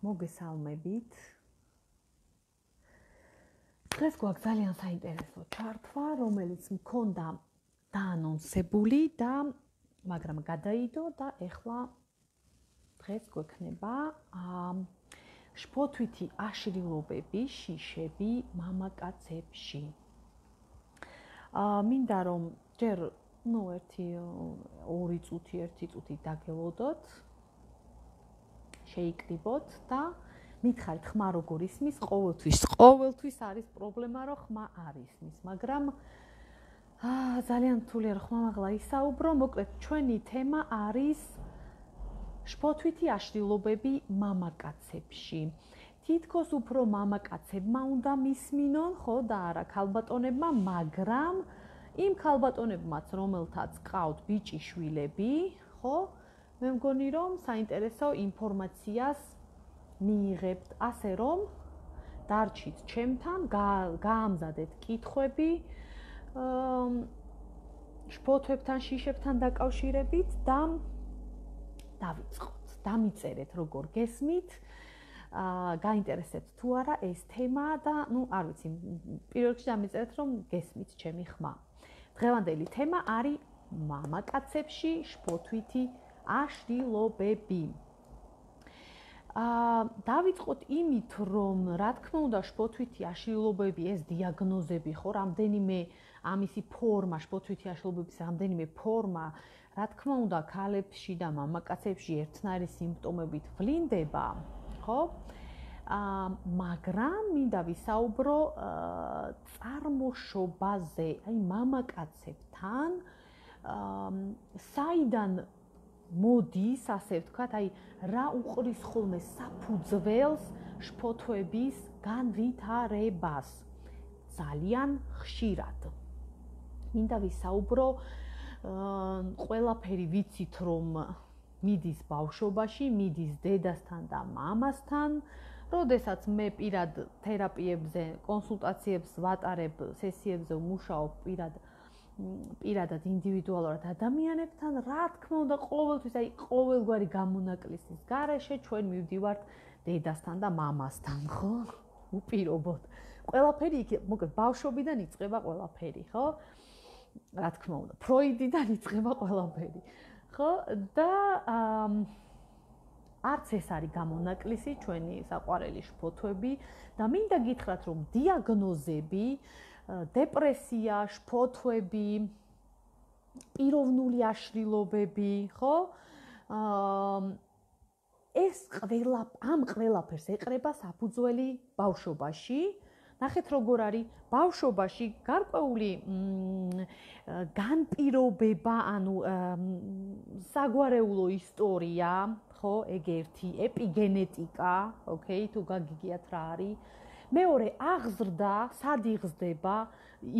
მოგესალმებით. დღეს გვაქვს ძალიან საინტერესო ჩართვა, რომელიც მქონდა დაანონსებული და მაგრამ გადაიდო და ეხლა დღეს გვექნება შფოთვითი აშლილობები, შიშები მამაკაცებში. მინდა რომ ჯერ 1-2 წუთი დაგელოდოთ. შეიკრიბოთ და მითხარით ხმა როგორ ისმის ყოველთვის არის პრობლემა რომ ხმა არ ისმის, მაგრამ ძალიან რთულია რომ ხმა მაღლა ისაუბრო. მოკლედ ჩვენი თემა არის შფოთვითი აშლილობები მამაკაცებში. თითქოს უფრო მამაკაცებმა უნდა მისმინონ, ხო და არა ქალბატონებმა, მაგრამ იმ ქალბატონებმაც რომელთაც ყავთ ბიჭი შვილები, ხო? მე მგონი რომ საინტერესო ინფორმაციას მიიღებთ, ასე რომ დარჩით ჩემთან, გაამზადეთ კითხვები შფოთვებთან, შიშებთან დაკავშირებით და დავიწყოთ. დამიწერეთ როგორ გესმით, გაინტერესებთ თუ არა ეს თემა და არ ვიცი, პირველ რიგში დამიწერეთ რომ გესმით ჩემი ხმა. დღევანდელი თემა არის მამაკაცებში შფოთვითი აშლილობები. დავიწყოთ იმით, რომ რა თქმა უნდა შფოთვითი აშლილობები ეს დიაგნოზები ხო, რამდენიმე ამისი ფორმა, შფოთვითი აშლილობების რამდენიმე ფორმა, რა თქმა უნდა ქალებში და მამაკაცებში ერთნაირი სიმპტომებით ვლინდება, ხო? მაგრამ მინდა ვისაუბრო წარმოშობაზე, აი მამაკაცებთან საიდან მოდის, ასე ვთქვათ, აი რა უყრის ხოლმე საფუძველს შფოთვების განვითარებას ძალიან ხშირად. მინდა ვისაუბრო, ყველაფერი ვიცით რომ მიდის ბავშვობაში, მიდის დედასთან და მამასთან. როდესაც მე პირად თერაპიებზე, კონსულტაციებს ვატარებ, სესიებზე ვმუშაობ პირადად ინდივიდუალურად ადამიანებთან, რა თქმა უნდა ყოველგვარი გამონაკლისის გარეშე ჩვენ მივდივართ დედასთან და მამასთან, ხო? უპირობოდ. ყველაფერი იქ, მოკლედ ბავშვობიდან იწყება ყველაფერი, ხო? რა თქმა უნდა, ფროიდიდან იწყება ყველაფერი, ხო? და არც ეს არის გამონაკლისი ჩვენი საყვარელი შფოთვები და მინდა გითხრათ რომ დიაგნოზები, დეპრესია, შფოთვები, პიროვნული აშლილობები, ხო? ეს ყველაფერს ეყრება საფუძველი ბავშვობაში. ნახეთ როგორ არის ბავშვობაში გარკვეული განპირობება, ანუ საგვარეულო ისტორია, ხო, ეგ ერთი, ეპიგენეტიკა, ოკეი, თუ გაგიგიათ რა არის. მეორე აღზრდა, სად იღზდება,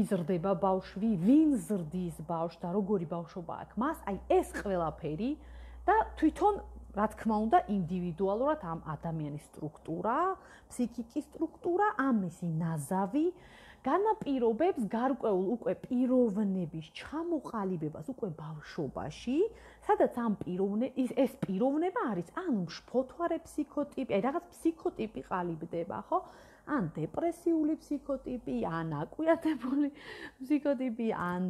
იზრდება ბავშვი, ვინ ზრდის ბავშვს და როგორი ბავშვობა აქვს მას, აი ეს ყველაფერი და თვითონ რა თქმა უნდა ინდივიდუალურად ამ ადამიანის სტრუქტურა, ფსიქიკის სტრუქტურა, ამისი ნაზავი განაპირობებს გარკვეულ უკვე პიროვნების ჩამოყალიბებას უკვე ბავშვობაში, სადაც ეს პიროვნება არის ან შფოთვარე ფსიქოტიპი, აი რაღაც ფსიქოტიპი ყალიბდება, ხო? ან დეპრესიული ფსიქოტიპი, ან აკვიატებული ფსიქოტიპი, ან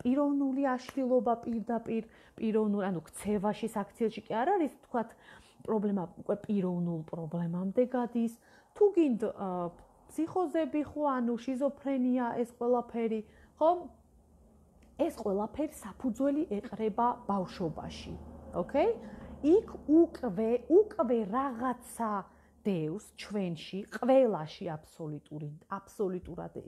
პიროვნული აშლილობა პირდაპირ პიროვნული, ანუ ქცევაში, საქციელში კი არ არის, თქვათ, პრობლემა უკვე პიროვნულ პრობლემამდე გადის. თუ გინდ ფსიქოზები ხო, ანუ შიზოფრენია, ეს ყველაფერი, ხო? ეს ყველაფერი საფუძველი ეყრება ბავშვობაში, ოკეი? იქ უკვე რაღაცა დევს ჩვენში, ყველაში აბსოლუტურად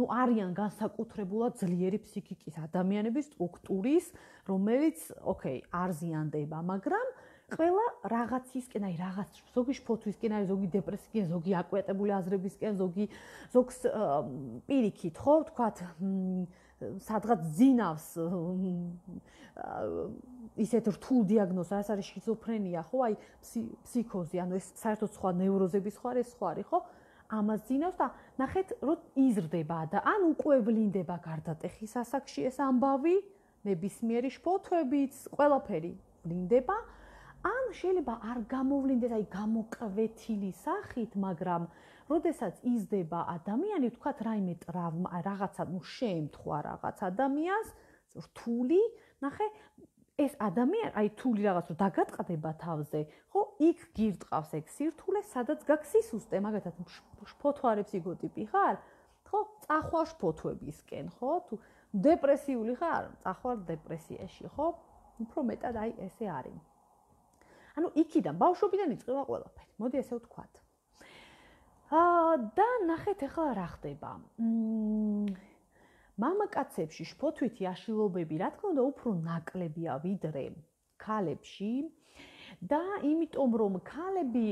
არიან განსაკუთრებულად ძლიერი ფსიქიკის ადამიანების სტრუქტურის, რომელიც, ოკეი, არ ზიანდება, მაგრამ ყველა რაღაცისკენ, აი რაღაც ზოგი შფოთვისკენ, აი ზოგი დეპრესიისკენ, ზოგი აკვიატებული აზრებისკენ, ზოგს პირიქით, ხო, ვთქვათ, სადღაც ძინავს ისეთ რთულ დიაგნოზს, რაც არის შიზოფრენია, ხო, აი ფსიქოზი, ანუ ეს საერთოდ სხვა ნევროზები სხვა არის, ხო? ამას ძინავს და ნახეთ, რომ იზრდება და ან უკვე ვლინდება გარდატეხის ასაკში ეს ამბავი, ნებისმიერი შფოთვებით, ყველაფერი ვლინდება. ან შეიძლება არ გამოვლინდეს აი გამოკვეთილი სახით, მაგრამ როდესაც იზრდება ადამიანი, ვთქვათ, რაიმე ტრავმა, რაღაცა, შეემთხვა რაღაც ადამიანს, რთული, ნახე, ეს ადამიანი, აი თული რაღაც რო დაგატყდება თავზე, ხო, იქ გირტყავს ეგ სირთულე, სადაც გაქვს სისუსტე, მაგათაც შფოთვარებს იგოტიპი ხარ, ხო, წახვალ შფოთვებისკენ, ხო, თუ დეპრესიული ხარ, წახვალ დეპრესიაში, ხო? უფრო მეტად აი ესე არის. ანუ იქიდან ბავშვობიდან იწყება ყველაფერი. მოდი ესე ვთქვათ. და ნახეთ ახლა რა ხდება. მამაკაცებში შფოთვითი აშლილობები, რა თქმა უნდა, უფრო ნაკლებია ვიდრე ქალებში და იმიტომ რომ ქალები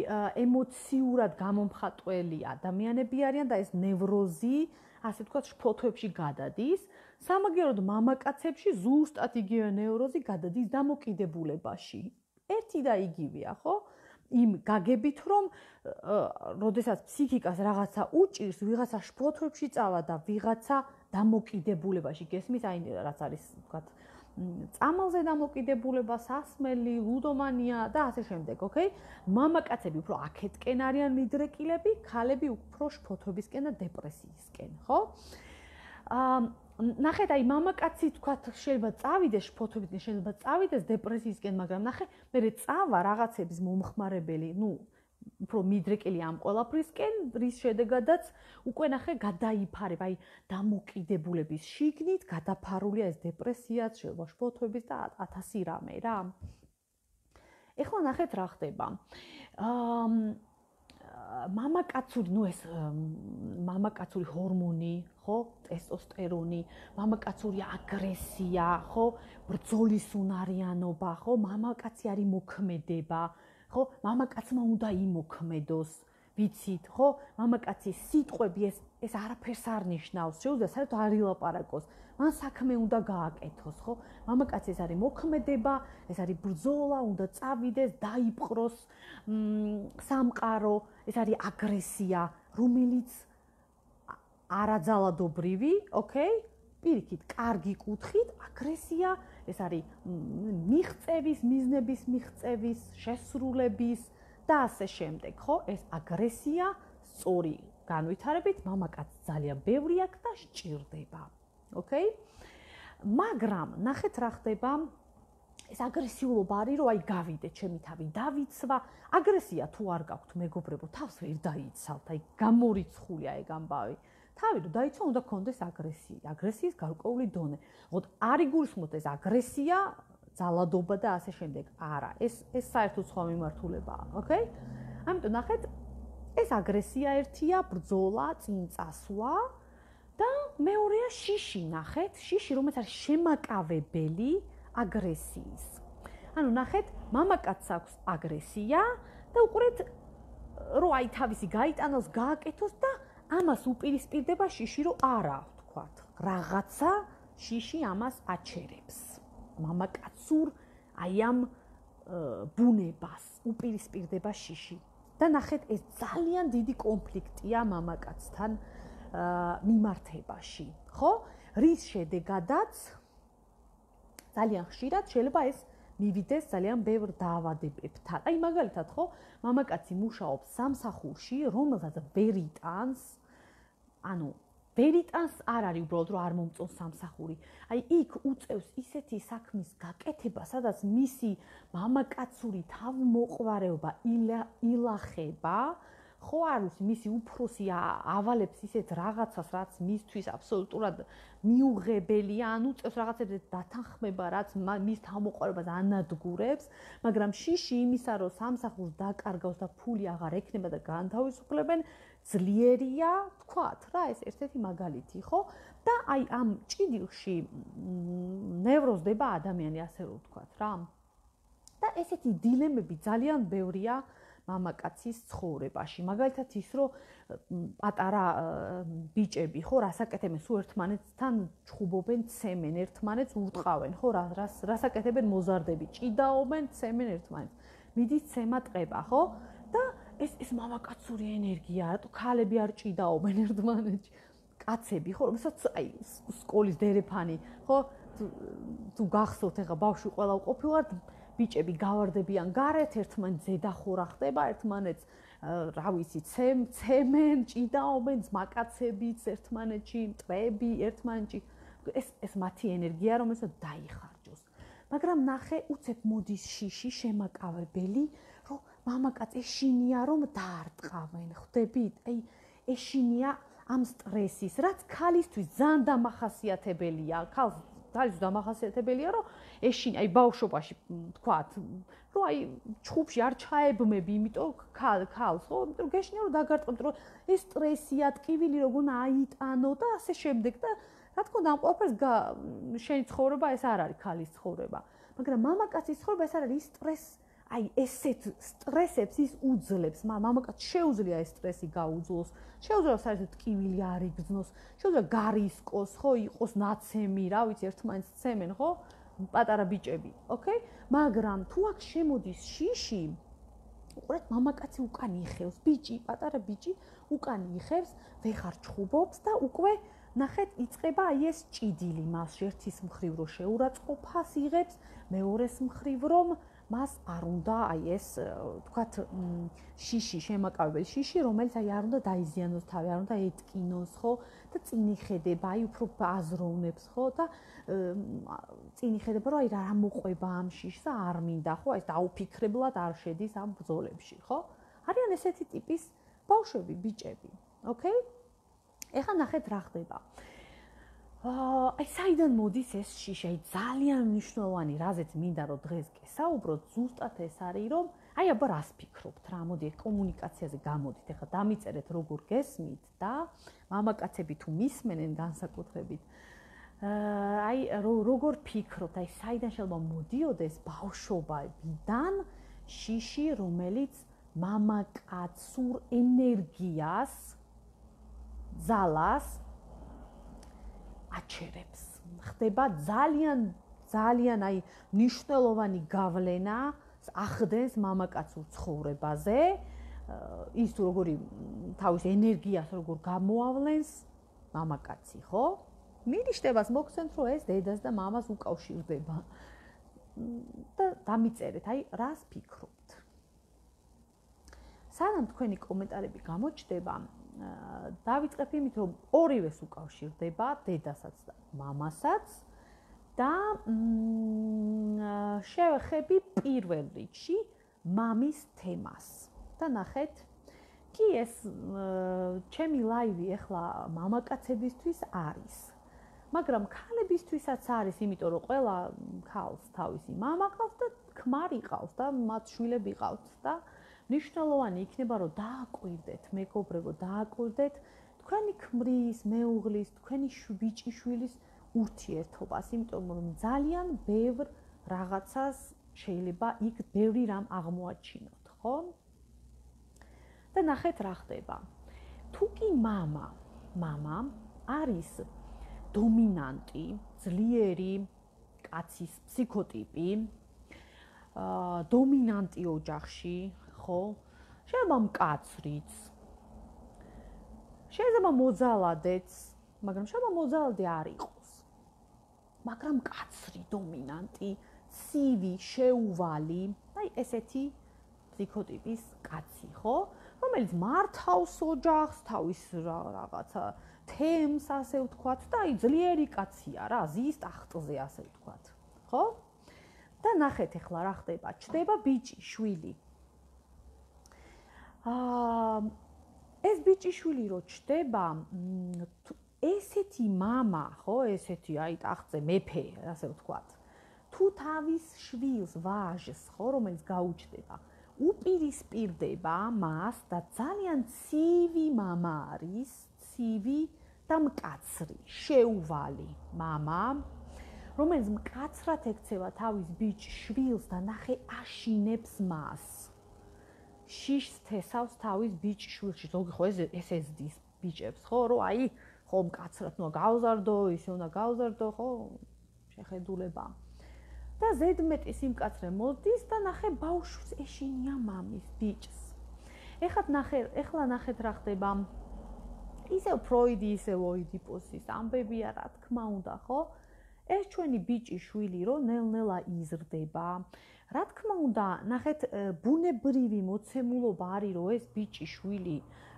ემოციურად გამომხატველი ადამიანები არიან და ეს ნევროზი, ასე ვთქვათ, შფოთვებში გადადის, სამაგეროდ მამაკაცებში ზუსტად იგივე ნევროზი გადადის დამოკიდებულებაში. ერთი და იგივეა, ხო? იმ გაგებით რომ როდესაც ფსიქიკას რაღაცა უჭირს, ვიღაცა შფოთვებში წავა და ვიღაცა დამოკიდებულებაში გესმის, აი რაც არის, ვთქვათ, წამალზე დამოკიდებულება, სასმელი, ლუდომანია და ასე შემდეგ, ოკეი? მამაკაცები უფრო აქეთკენ არიან მიდრეკილები, ქალები უფრო შფოთვებისკენ და დეპრესიისკენ, ხო? ნახეთ, აი მამაკაცი თქვათ შეიძლება წავიდეს შფოთვებისკენ, შეიძლება წავიდეს დეპრესიისკენ, მაგრამ ნახე, მე წავა რაღაცების მომხმარებელი, უფრო მიდრეკილი ამ ყველაფრისკენ, რის შედეგადაც უკვე ნახე გადაიფარება, აი დამოკიდებულების შიგნით გადაფარულია ეს დეპრესიაც, შეიძლება შფოთვების და 1000 რამე რა. ეხლა ნახეთ რა ხდება. მამაკაცური ჰორმონი, ხო, ტესტოსტერონი, მამაკაცური აგრესია, ხო, ბრძოლის უნარიანობა, ხო, მამაკაცი არის მოქმედება, ხო, მამაკაცმა უნდა იმოქმედოს, ვიცით, ხო, მამაკაცის სიტყვები ეს არაფერს არ ნიშნავს, შეუძლია საერთოდ არ ილაპარაკოს, მან საქმე უნდა გააკეთოს, ხო? მამაკაცი ეს არის მოქმედება, ეს არის ბრძოლა, უნდა წავიდეს, დაიპყროს სამყარო, ეს არის აგრესია, რომელიც არაძალადობრივი, ოკეი? პირიქით, კარგი კუთხით, აგრესია, ეს არის მიღწევის, მიზნების მიღწევის, შესრულების და ასე შემდეგ, ხო? ეს აგრესია სწორი განვითარებით მამაკაცს ძალიან ბევრი აქვს და სჭირდება. ოკეი? მაგრამ ნახეთ რა ხდება, ეს აგრესიულობა არის, რომ აი გავიდე, ჩემი თავი დავიცვა, აგრესია თუ არ გაქვთ მეგობრებო, თავს ვერ დაიცავთ, აი გამორიცხულია ეგ ამბავი. თავი რომ დაიცვა, უნდა გქონდეს აგრესია, აგრესიის გარკვეული დონე. მოხოთ არ იგულისხმოთ ეს აგრესია, ძალადობა და ასე შემდეგ. არა, ეს საერთოდ სხვა მიმართულებაა, ოკეი? ამიტომ ნახეთ, ეს აგრესია ერთია, ბრძოლა, წინ წასვლა და მეორეა შიში, ნახეთ, შიში, რომელიც არის შემაკავებელი აგრესიის. ანუ ნახეთ, მამაკაცს აქვს აგრესია და უყურეთ, რომ აი თავისი გაიტანოს, გააკეთოს და ამას უპირისპირდება შიში, რომ არა, ვთქვათ, რაღაცა შიში ამას აჩერებს. მამაკაცურ აი ამ ბუნებას უპირისპირდება შიში. და ნახეთ, ეს ძალიან დიდი კონფლიქტია მამაკაცთან მიმართებაში, ხო? რის შედეგადაც ძალიან ხშირად შეიძლება ეს მივიდეს ძალიან ბევრ დაავადებებთან. აი მაგალითად, ხო, მამაკაცი მუშაობს სამსახურში, რომელსაც ვერ იტანს, ანუ ვერ იტანს არ არის უბრალოდ რომ არ მომწონს სამსახური. აი იქ უწევს ისეთი საქმის გაკეთება, სადაც მისი მამაკაცური თავმოყვარეობა ილახება, ხო არ ვიცი, მისი უფროსი ავალებს ისეთ რაღაცას, რაც მისთვის აბსოლუტურად მიუღებელია, ან უწევს რაღაცებზე დათანხმება, რაც მის თავმოყვარეობას ანადგურებს, მაგრამ შიში იმისა, რომ სამსახურს დაკარგავს და ფული აღარ ექნება და განთავისუფლებენ, ძლიერია, თქვათ რა, ეს ერთ-ერთი მაგალითი, ხო? და აი ამ ჭიდილში ნევროზდება ადამიანი, ასე რომ ვთქვათ რა. და ესეთი დილემები ძალიან ბევრია მამაკაცის ცხოვრებაში. მაგალითად ის, რომ პატარა ბიჭები, ხო, რასაკეთებენ, სულ ერთმანეთთან ჩხუბობენ, ცემენ, ერთმანეთს ურტყავენ, ხო, რასაკეთებენ მოზარდები, ჭიდაობენ, ცემენ ერთმანეთს. მიდის ცემა ტყება, ხო? და ეს მამაკაცური ენერგია, რატო ქალები არ ჭიდაობენ ერთმანეთში? კაცები, ხო, რომელსაც აი სკოლის დერეფანი, ხო, თუ გახსოვთ, ეხა ბავშვი ყველა ყოფილვართ, ბიჭები გავარდებიან გარეთ, ერთმანეთს ზედახურა ხდება, ერთმანეთს რა ვიცი, ცემენ, ჭიდაობენ, ზმაკაცებიც ერთმანეთში, მტრები ერთმანეთში. ეს მათი ენერგია, რომელსაც დაიხარჯოს. მაგრამ ნახე, უცებ მოდის შიში შემაკავებელი, რომ მამაკაც ეშინია, რომ დაარტყავენ, ხვდებით? აი, ეშინია ამ სტრესის, რაც ქალისთვის ძალიან დამახასიათებელია. ქალს დამახასიათებელია, რომ ეშინია, აი ბავშვობაში თქვათ, რომ აი ჩხუბში არ ჩაებმები, იმიტომ ქალს, ხო? იმიტომ რომ გეშინია რომ დაგარტყმეთ, რომ ეს სტრესია, ტკივილი როგორ აიტანო და ასე შემდეგ და რა თქმა უნდა, ამ ყველაფერს შენი ცხოვრება ეს არ არის ქალის ცხოვრება. მაგრამ მამაკაცის ცხოვრება ეს არ არის სტრეს, აი ესეთ სტრესებს ის უძლებს. მამაკაცს შეუძლია ეს სტრესი გაუძლოს. შეუძლია საერთოდ ტკივილი არ იგრძნოს, შეუძლია გარისკოს, ხო, იყოს ნაცემი, რა ვიცი, ერთმანეთს ცემენ, ხო? პატარა ბიჭები, ოკეი? მაგრამ თუ აქ შემოდის შიში, უყურეთ, მამაკაცი უკან იხევს, ბიჭი, პატარა ბიჭი უკან იხევს, ვეხარ ჩხუბობს და უკვე ნახეთ, იწყება აი ეს ჭიდილი მასში, ერთის მხრივ რომ შეურაცხყოფას იღებს, მეორეს მხრივ რომ მას არ უნდა აი ეს, თქვათ, შიში, შემაკავებელი შიში, რომელიც აი არ უნდა დაიზიანოს თავი, არ უნდა ეტკინოს, ხო? და წინ იხედება, აი უფრო აზროვნებს, ხო? და წინ იხედება, რომ აი რა მოყვება ამ შიშს და არ მინდა, ხო? აი დაუფიქრებლად არ შედის ამ ბრძოლებში, ხო? არიან ესეთი ტიპის ბავშვები, ბიჭები, ოკეი? ეხლა ნახეთ რა ხდება. აი საიდან მოდის ეს შიში? აი ძალიან მნიშვნელოვანი, რაზეც მინდა რომ დღეს გესაუბროთ, ზუსტად ეს არის, რომ აი აბა რას ფიქრობთ რა, მოდი კომუნიკაციაზე გამოდით. ეხლა დამიწერეთ როგორ გესმით და მამაკაცები თუ მისმენენ განსაკუთრებით. აი როგორ ფიქრობთ, აი საიდან შეიძლება მოდიოდეს ბავშვობიდან შიში, რომელიც მამაკაცურ ენერგიას ზალას აჩერებს. ხდება ძალიან აი მნიშვნელოვანი გავლენა ახდენს მამაკაცურ ცხოვრებაზე. ის თუ როგორი თავის ენერგიას როგორ გამოავლენს მამაკაცი, ხო? მინიშნებას მოგცემთ, რომ ეს დედას და მამას უკავშირდება. და დამიწერეთ, აი რას ფიქრობთ. სანამ თქვენი კომენტარები გამოჩნდება, დავიწყებ იმით, რომ ორივეს უკავშირდება, დედასაც და მამასაც და შევეხები პირველ რიგში მამის თემას. და ნახეთ, კი ეს ჩემი ლაივი ახლა მამაკაცებისთვის არის. მაგრამ ქალებისთვისაც არის, იმიტომ რომ ყველა ქალს თავისი მამა ყავს და ქმარი ყავს და მათ შვილები ყავთ და მნიშვნელოვანი იქნება, რომ დააკვირდეთ, მეგობრებო, დააკვირდეთ თქვენი ქმრის, მეუღლის, თქვენი ბიჭიშვილის ურთიერთობას, იმიტომ რომ ძალიან ბევრ რაღაცას შეიძლება იქ ბევრი რამ აღმოაჩინოთ, ხო? და ნახეთ რა ხდება. თუ კი მამა არის დომინანტი, ძლიერი კაცის ფსიქოტიპი, დომინანტი ოჯახში, ხო? შეიძლება მკაცრიც, შეიძლება მოძალადეც, მაგრამ შეიძლება მოძალადე არ იყოს. მაგრამ მკაცრი, დომინანტი, ცივი, შეუვალი, აი ესეთი ფსიქოტიპის კაცი, ხო? რომელიც მართავს ოჯახს, თავის რაღაცა თემს, ასე ვთქვათ, და აი ძლიერი კაცია რა, ზის ტახტზე, ასე ვთქვათ, ხო? და ნახეთ ახლა რა ხდება, ჩდება ბიჭი, შვილი. ეს ბიჭიშვილი რო ჩდება, ესეთი მამა, ხო, ესეთი აი ტახტზე მეფე, ასე ვთქვათ. თუ თავის შვილს, ვაჟს, ხო, რომელიც გაუჩნდება, უპირისპირდება მას და ძალიან ცივი მამა არის, ცივი და მკაცრი, შეუვალი მამა, რომელიც მკაცრად ექცევა თავის ბიჭ-შვილს და ნახე აშინებს მას. შიშს თესავს თავის ბიჭ-შვილში, ზოგი ხო ეს ეზდის ბიჭებს, ხო, რომ აი, ხო მკაცრად უნდა გავზარდო, ისე უნდა გავზარდო, ხო, შეხედულება. და ზედმეტი სიმკაცრე მოდის და ნახე ბავშვს ეშინია მამის ბიჭს. ეხლა ნახეთ რა ხდება. ისევ ფროიდი, ისევ ოიდიპოსის ამბებია, რა თქმა უნდა, ხო? ეს ჩვენი ბიჭი შვილი რო ნელ-ნელა იზრდება, რა თქმა უნდა, ნახეთ, ბუნებრივი მოცემულობა არის, რომ ეს ბიჭი შვილი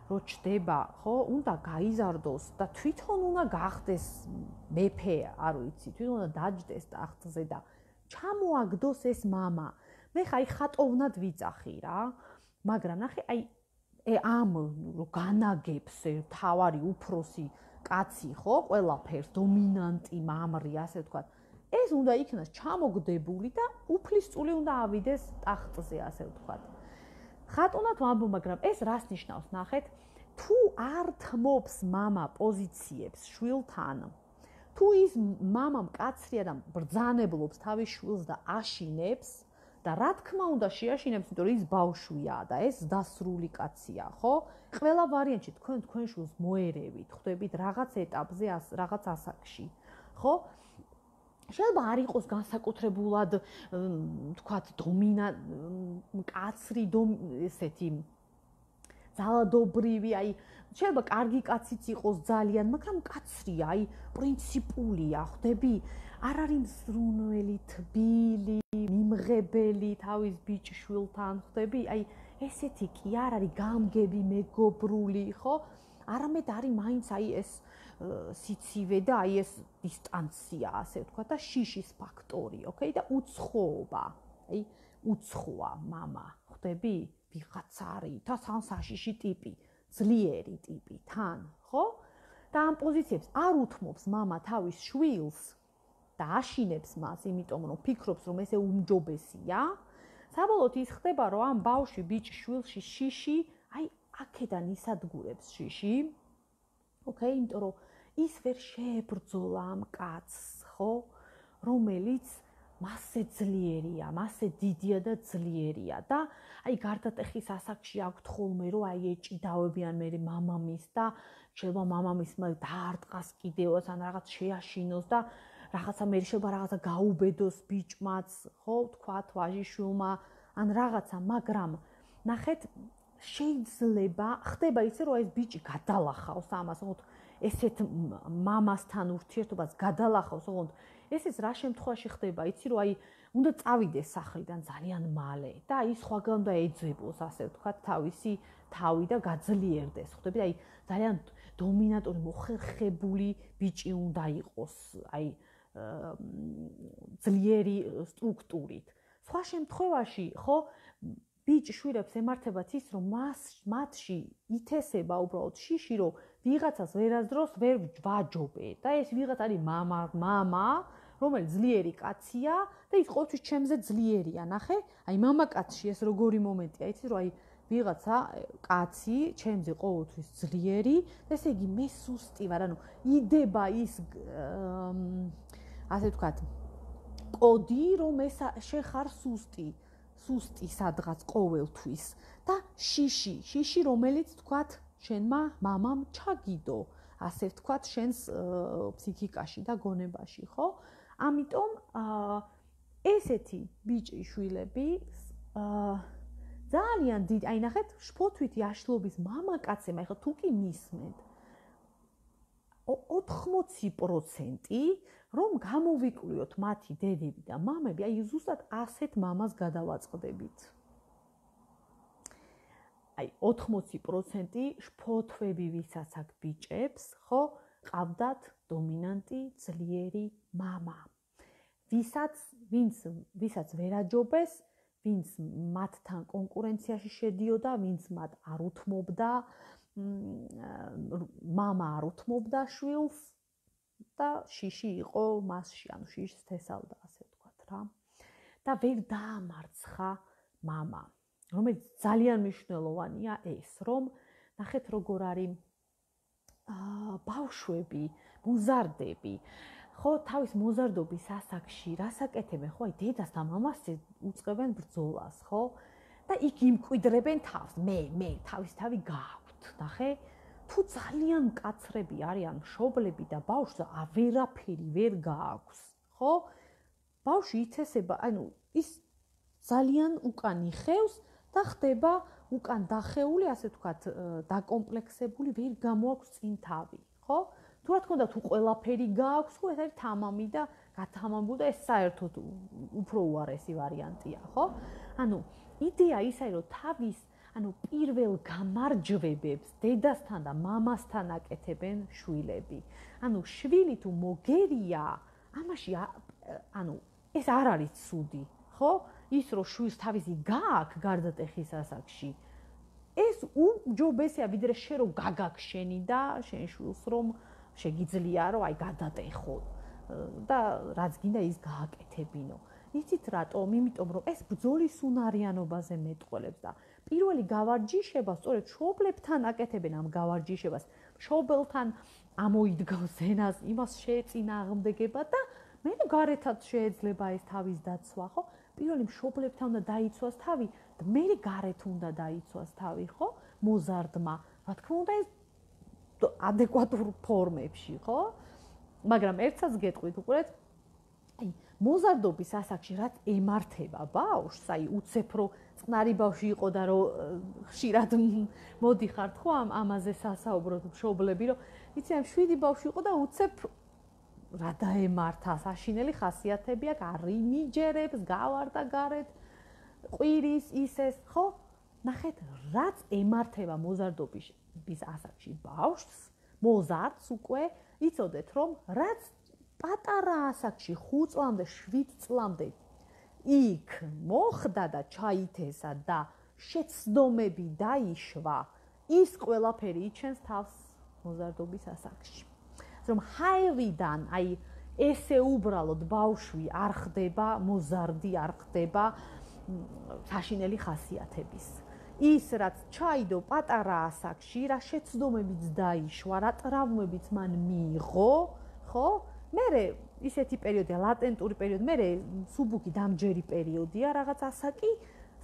რო ჩდება, ხო, უნდა გაიზარდოს და თვითონ უნდა გახდეს მეფე, არ ვიცი, თვითონ უნდა დაჯდეს ტახტზე და ჩამოაგდოს ეს мама. მე ხაი ხატოვნად ვიწახი რა, მაგრამ ნახე, აი ამ რო განაგებს თავარი უფროსი კაცი, ხო, ყველაფერს დომინანტი, მამრი, ასე ვთქვათ. ეს უნდა იქნას ჩამოგდებული და უფლისწული უნდა ავიდეს ტახტზე, ასე ვთქვათ. ხატოვნად ვამბობ, მაგრამ ეს რას ნიშნავს, ნახეთ, თუ არ თმობს мама პოზიციებს შვილთან, თუ ის мама მკაცრია და ბრძანებლობს თავის შვილს და აშინებს და რა თქმა უნდა შეაშინებს, იმიტომ რომ ის ბავშვია და ეს დასრული კაცია, ხო? ყველა ვარიანტში თქვენ შვილს მოერევით, ხვდებით რაღაც ეტაპზე, რაღაც ასაკში, ხო? შეიძლება არ იყოს განსაკუთრებულად, თქვათ, მკაცრი, ესეთი ძალადობრივი, აი, შეიძლება კარგი კაციც იყოს ძალიან, მაგრამ მკაცრია, აი, პრინციპულია, ხვდები? არ არის მზრუნველი, თბილი, მიმღებელი თავის ბიჭ-შვილთან, ხვდები? აი, ესეთი კი არ არის გამგები, მეგობრული, ხო? არამედ არის მაინც აი ეს სიცივე და აი ეს დისტანცია, ასე ვთქვათ, და შიშის ფაქტორი, ოკეი? და უცხოობა. აი, უცხოა мама, ხვდები? ვიღაცა არის, და თან საშიში ტიპი, ძლიერი ტიპი, თან, ხო? და ამ პოზიციებს არ უთმობს мама თავის შვილს და აშინებს მას, იმიტომ რომ ფიქრობს, რომ ესე უმჯობესია. საბოლოოდ ის ხდება, რომ ამ ბავშვი ბიჭ შვილში შიში, აი, აქედან ისადგურებს შიში. ოკეი, იმიტომ რომ ის ვერ შეებრძოლა ამ კაცს, ხო? რომელიც მასე ძლიერია, მასე დიდია და ძლიერია და აი გარდატეხის ასაკში აქვთ ხოლმე რომ აი ეჭიდავებიან მე მამამის და შეიძლება მამამისმა დაარტყას კიდევაც ან რაღაც შეაშინოს და რაღაცა მე შეიძლება რაღაცა გაუბედოს ბიჭმაც, ხო, თქვათ ვაჟიშვილმა ან რაღაცა, მაგრამ ნახეთ შეიძლება ხდება ისე რომ ეს ბიჭი გადალახავს ამას, თქო ესეთ მამასთან ურთიერთობას გადალახავს, თქო ეს რა შემთხვევაში ხდება, იცი რომ აი უნდა წავიდეს სახლიდან ძალიან მალე და აი სხვაგან უნდა ეძებოს, ასე ვთქვათ, თავისი თავი და გაძლიერდეს, ხვდები? აი ძალიან დომინანტური, მოხერხებული ბიჭი უნდა იყოს, აი ძლიერი სტრუქტურით. სხვა შემთხვევაში, ხო, ბიჭ-შვილებს ემართებათ ის, რომ მათში ითესება უბრალოდ შიში, რომ ვიღაცას ვერასდროს ვერ ვაჯობე და ეს ვიღაც არის мама, რომელიც ძლიერი კაცია და ის ყოველთვის ჩემზე ძლიერია, ნახე? აი მამაკაცში ეს როგორი მომენტია, იცი რომ აი ვიღაცა კაცი ჩემზე ყოველთვის ძლიერი და ესე იგი მე სუსტი ვარ, ანუ იდება ის ასე ვთქვათ, კოდი, რომ ეს შეხარ სუსტი სადღაც ყოველთვის და შიში, რომელიც თქვათ შენმა მამამ ჩაგიდო, ასე ვთქვათ, შენს ფსიქიკაში და გონებაში, ხო? ამიტომ ესეთი ბიჭი-შვილები ძალიან დიდი, აი ნახეთ, შფოთვითი აშლობის მამაკაცებმა, ეხლა თუ კი მისმენთ 80% რომ გამოვიკვლიოთ მათი დედები და მამები, აი ზუსტად ასეთ მამას გადავაწყდებით. აი 80% შფოთვები ვისაც აქ ბიჭებს, ხო, ყავდათ დომინანტი, ძლიერი мама. ვისაც ვერაჯობეს, ვინც მათთან კონკურენციაში შედიოდა, ვინც მათ არ უთმობდა, мама არ უთმობდა შვილს და შიში იყო მასში, ანუ შიშს თესავდა, ასე ვთქვათ რა. და ვერ დაამარცხა мама. რომელიც ძალიან მნიშვნელოვანია ეს, რომ ნახეთ როგორ არის ბავშვები, მოზარდები, ხო, თავის მოზარდობის ასაკში რასაკეთებენ, ხო, აი დედას და მამას უწყებენ ბრძოლას, ხო? და იქ იმკვიდრებენ თავს, მე თავი გააქვთ, ნახე? თუ ძალიან მკაცრები არიან მშობლები და ბავშვს ვერაფერი ვერ გააქვს, ხო? ბავშვი ითესება, ანუ ის ძალიან უკან იხევს და ხდება უკან დახეული, ასე ვთქვათ, დაკომპლექსებული, ვერ გამოაქვს წინ თავი, ხო? თუ რა თქმა უნდა, თუ ყველაფერი გააქვს, ხო, ეს არის თამამი და გათამამბულ და ეს საერთოდ უფრო უარესი ვარიანტია, ხო? ანუ იდეა ისაა, რომ თავის პირველ გამარჯვებებს დედასთან და მამასთან აკეთებენ შვილები. შვილი თუ მოგერია, ამაში ეს არ არის ცუდი, ხო? ის რომ შვილს თავისი გააქვს გარდატეხის ასაკში, ეს უმჯობესია, ვიდრე შენ რომ გაგაგშენი და შენ შვილს რომ შეგიძლია რომ გადატეხო და რაც გინდა ის გააკეთებინო. იცით რატომ? იმიტომ რომ ეს ბრძოლის უნარიანობაზე მეტყველებს და პირველი გავარჯიშება სწორედ მშობლებთან აკეთებენ ამ გავარჯიშებას. მშობელთან ამოიდგავს ენას, იმას შეეწინააღმდეგება და მე გარეთაც შეეძლება ეს თავის დაცვა, ხო? პირველი მშობლებთან უნდა დაიცვას თავი და მე გარეთ უნდა დაიცვას თავი, ხო? მოზარდმა, რა თქმა უნდა ეს ადეკვატურ ფორმებში, ხო? მაგრამ ერთსაც გეტყვით უყურეთ, მოზარდობის ასაკში რაც ემართება ბავშვს, უცეფრო წყნარი ბავშვი იყო და რომ ხშირად მოდიხართ ხო ამაზე სასაუბროთ მშობლები, რომ იცი ამ 7 ბავშვი იყო და უცეფრო რა დაემართა, საშინელი ხასიათები აქვს, არ იმიჯერებს, გავარდა გარეთ, ყვირის ისეს, ხო? ნახეთ, რაც ემართება მოზარდობის ასაკში ბავშვს, მოზარდს უკვე იცოდეთ, რომ რაც პატარა ასაკში 5 წლამდე, 7 წლამდე იქ მოხდა და ჩაითესა და შეცდომები დაიშვა, ის ყველაფერი იჩენს თავს მოზარდობის ასაკში. რომ ჰაერიდან, ესე უბრალოდ ბავშვი არ ხდება, მოზარდი არ ხდება საშინელი ხასიათების. ის რაც ჩაიდო პატარა ასაკში, რა შეცდომებიც დაიშვა, რა ტრავმებიც მან მიიღო, ხო? მერე ისეთი პერიოდია, ლატენტური პერიოდი, მერე სუბუქი დამჯერი პერიოდია, რაღაც ასაკი,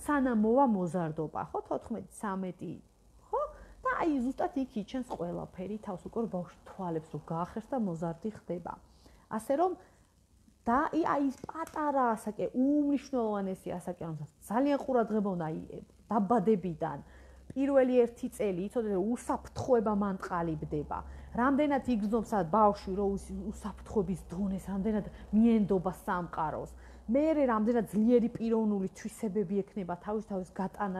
სანამ მოვა მოზარდობა, ხო? 14-13, ხო? და ზუსტად იქ იჩენს ყველაფერი, თავს უკვე ბავშვი თვალებს რო გაახერს და მოზარდი ხდება. ასე რომ და ის პატარა ასაკი, უმნიშვნელოვანესი ასაკი, რომელსაც ძალიან ყურადღება უნდა დაბადებიდან პირველი 1 წელი, იცოდეთ, უსაფრთხოება მან ყალიბდება. რამდენად იგრძნობს ბავშვი რო უსაფრთხოების დონეს, რამდენად მიენდობა სამყაროს. მერე რამდენად ძლიერი პიროვნული თვისებები ექნება თავის გატანა,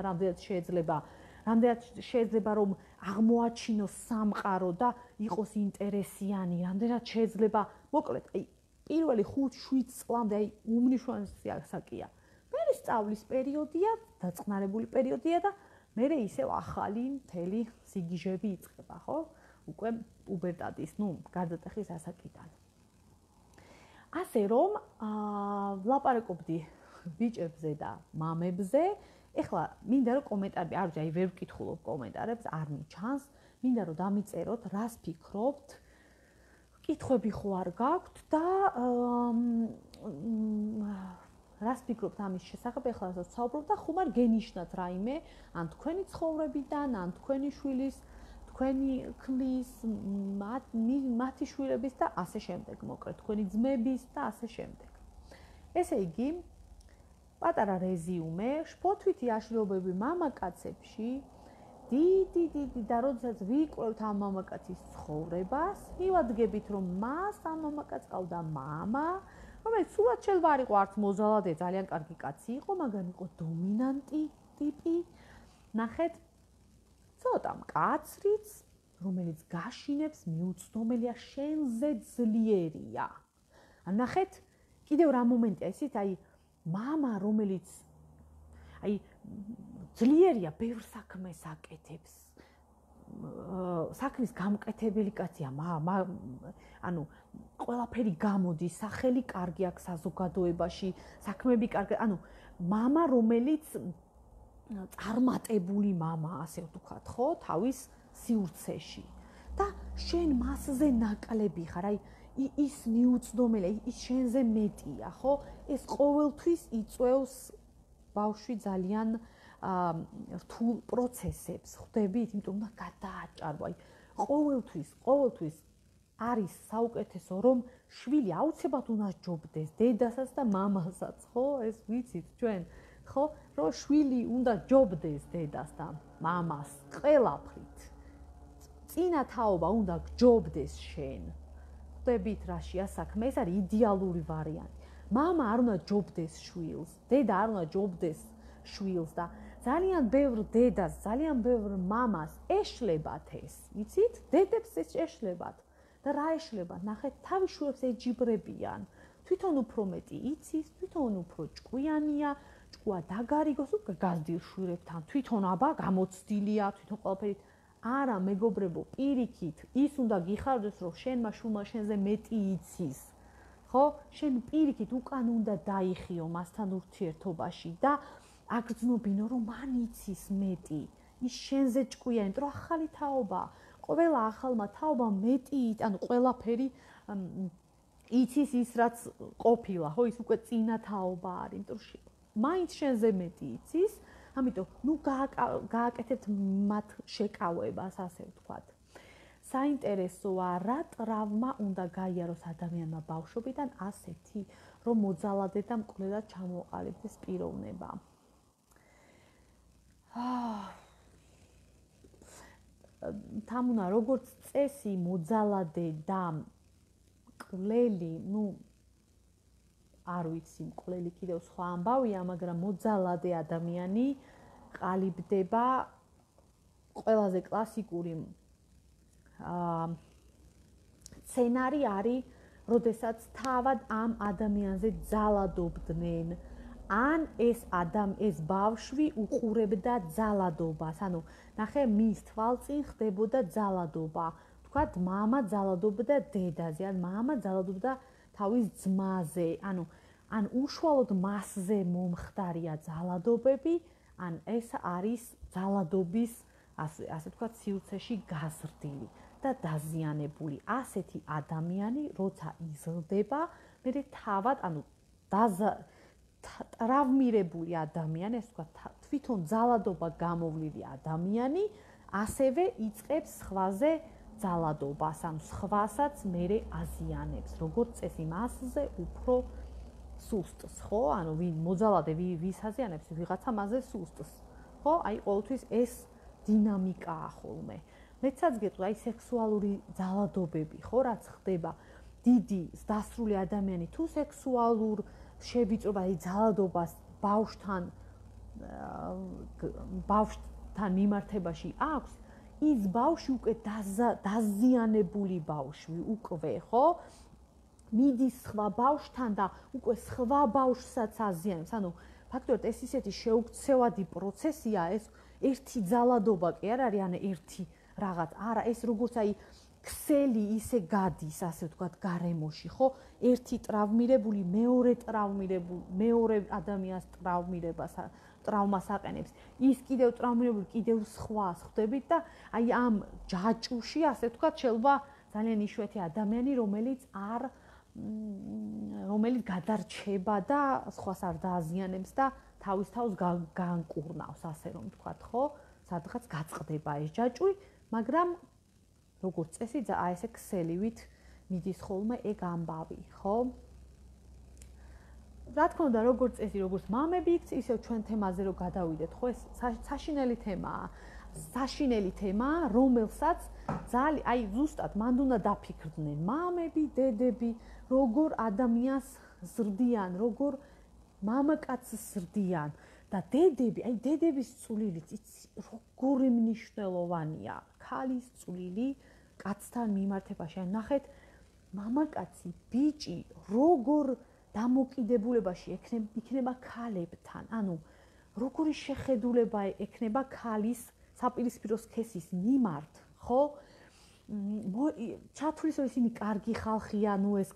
რამდენად შეიძლება რომ აღმოაჩინოს სამყარო და იყოს ინტერესიანი, რამდენად შეიძლება, მოკლედ, პირველი 5-7 წლამდე უმნიშვნელოვანესი ასაკია. მერე სწავლის პერიოდია, დაწყნარებული პერიოდია და მერე ისევ ახალი მთელი სიგიჟები იწყება, ხო? უკვე პუბერტადის, გარდატეხის ასაკიდან. ასე რომ, ვლაპარაკობდი ბიჭებზე და მამებზე. ეხლა მინდა რომ კომენტარები, არ ვიცი, ვერ ვკითხულობ კომენტარებს, არ მიჩანს. მინდა რომ დამიწეროთ, რას ფიქრობთ. კითხვები ხო არ გაქვთ და რას ფიქრობთ ამის შესახებ, ეხლა რასაც ვსაუბრობ და ხუმარ გენიშნათ რაიმე, ან თქვენი ცხოვრებიდან, ან თქვენი შვილის, თქვენი ქმრის, მათი შვილების და ასე შემდეგ, მოკლედ, თქვენი ძმების და ასე შემდეგ. ესე იგი, პატარა რეზიუმე, შფოთვითი აშლილობები მამაკაცებში, დიდი და როდესაც ვიკვლევთ ამ მამაკაცის ცხოვრებას, მივადგებით, რომ მას ამ მამაკაცს ყავდა მამა, რომელიც სულად შეიძლება არ იყო არც მოზალადე, ძალიან კარგი კაცი იყო, მაგრამ იყო დომინანტი ტიპი. ნახეთ, ცოტა მკაცრიც, რომელიც გაშინებს, მიუწვდომელია, შენზე ძლიერია. ნახეთ, კიდევ რა მომენტია, ისიც მამა, რომელიც ძლიერია, ბევრ საქმეს აკეთებს. საქმის გამკეთებელი კაცია, ყველაფერი გამოდის, სახელი კარგი აქვს საზოგადოებაში, საქმეები კარგი, მამა, რომელიც წარმატებული მამა, ასე ვთქვათ, ხო, თავის სივრცეში. და შენ მასზე ნაკლები ხარ, ის მიუწვდომელია, ის შენზე მეტია, ხო? ეს ყოველთვის იწვევს ბავშვი ძალიან რთულ პროცესებს, ხვდებით, იმიტომ უნდა გადააჭარო. ყოველთვის არის საუკეთესო, რომ შვილი აუცილებლად უნდა ჯობდეს დედასაც და მამასაც, ხო? ეს ვიცით ჩვენ, ხო? რომ შვილი უნდა ჯობდეს დედას და მამას ყველაფრით. წინა თაობა უნდა ჯობდეს შენ. ხვდებით რაშია საქმე, ეს არის იდეალური ვარიანტი. მამა არ უნდა ჯობდეს შვილს, დედა არ უნდა ჯობდეს შვილს და ძალიან ბევრ დედას, ძალიან ბევრ მამას ეშლებათ ეს. იცით? დედებს ეს ეშლებათ. და რა ეშლებათ? ნახეთ, თავის შვილებს ეჯიბრებიან. თვითონ უფრო მეტი იცის, თვითონ უფრო ჭკვიანია, ჭკუა დაგარიგოს, უკვე გაზრდილ შვილებთან. თვითონ აბა გამოცდილია, თვითონ ყველაფერი. არა, მეგობრებო, პირიქით, ის უნდა გიხარდეს, რომ შენმა შვილმა შენზე მეტი იცის. ხო? შენ პირიქით უკან უნდა დაიხიო მასთან ურთიერთობაში და აგრძნობინო, რომ მან იცის მეტი. ის შენზე ჭკვია, იმიტომ რომ ახალი თაობა. ყველა ახალმა თაობამ მეტი, ანუ ყველაფერი იცის ის, რაც ყოფილა, ხო, ის უკვე წინა თაობა არის, იმიტომ რომ მაინც შენზე მეტი იცის, ამიტომ ნუ გააკეთებთ მათ შეკავებას, ასე ვთქვათ. საინტერესოა, რა ტრავმა უნდა გაიაროს ადამიანმა ბავშვობიდან ასეთი, რომ მოძალადე და მკვლელად ჩამოყალიბდეს პიროვნება. თამუნა, როგორც წესი, მოძალადე და მკვლელი, ნუ არ ვიცი, მკვლელი კიდევ სხვა ამბავია, მაგრამ მოძალადე ადამიანი ყალიბდება ყველაზე კლასიკური სცენარი არის, როდესაც თავად ამ ადამიანზე ძალადობდნენ. ან ეს ბავშვი უყურებდა ძალადობას. ანუ ნახე, მის თვალწინ ხდებოდა ძალადობა. თქვათ, მამა ძალადობდა დედაზე, ან მამა ძალადობდა თავის ძმაზე. ან უშუალოდ მასზე მომხდარია ძალადობები, ან ეს არის ძალადობის, ასე ვთქვათ, სივრცეში გაზრდილი და დაზიანებული. ასეთი ადამიანი, როცა იზრდება, მე თავად, ანუ ტრავმირებული ადამიანი, ასე ვთქვათ, თვითონ ძალადობა გამოვლილი ადამიანი, ასევე იწყებს სხვაზე ძალადობას, ანუ სხვასაც მერე აზიანებს, როგორც წესი მასზე უფრო სუსტს, ხო? ანუ ვინ მოძალადე ვის აზიანებს, ვიღაცა მასზე სუსტს. ხო? აი, ყოველთვის ეს დინამიკაა ხოლმე. მეცაც გეტყვი, აი სექსუალური ძალადობები, ხო, რაც ხდება, დიდი დასრული ადამიანი თუ სექსუალურ შევიწრობა, აი ძალადობას ბავშვთან მიმართებაში აქვს, ის ბავშვი უკვე დაზიანებული ბავშვი უკვე, ხო? მიდის სხვა ბავშვთან და უკვე სხვა ბავშვსაც აზიანებს. ანუ ფაქტობრივად ეს ისეთი შეუქცევადი პროცესია, ეს ერთი ძალადობა კი არ არის, ან ერთი რაღაც. არა, ეს როგორც აი ქსელი ისე გადის, ასე ვთქვათ, გარემოში, ხო? ერთი ტრავმირებული, მეორე ადამიანს ტრავმას აყენებს. ის კიდევ ტრავმირებული, კიდევ სხვას ხვდებით და აი ამ ჯაჭვში, ასე ვთქვათ, შეიძლება ძალიან იშვიათი ადამიანი, რომელიც გადარჩება და სხვას არ დააზიანებს და თავის თავს განკურნავს, ასე რომ ვთქვათ, ხო? სადღაც გაწყდება ეს ჯაჭვი, მაგრამ როგორც წესი, აი ესე ქსელივით მიდის ხოლმე ეგ ამბავი, ხო? რა თქმა უნდა, როგორც წესი, როგორც მამები იქ, ისევ ჩვენ თემაზე რო გადავიდეთ, ხო, ეს საშინელი თემაა. საშინელი თემაა, რომელსაც აი ზუსტად მანდ უნდა დაფიქრდნენ მამები, დედები, როგორ ადამიანს ზრდიან, როგორ მამაკაცს ზრდიან და დედები, აი დედების წვლილიც როგორი მნიშვნელოვანია. ქალის წვლილი კაცთან მიმართებაში. ან ნახეთ, მამაკაცი, ბიჭი, როგორ დამოკიდებულებაში იქნება ქალებთან. ანუ როგორი შეხედულება ექნება ქალის საპირისპირო სქესის მიმართ, ხო? ჩათვლის რომ ისინი კარგი ხალხია, ნუ ეს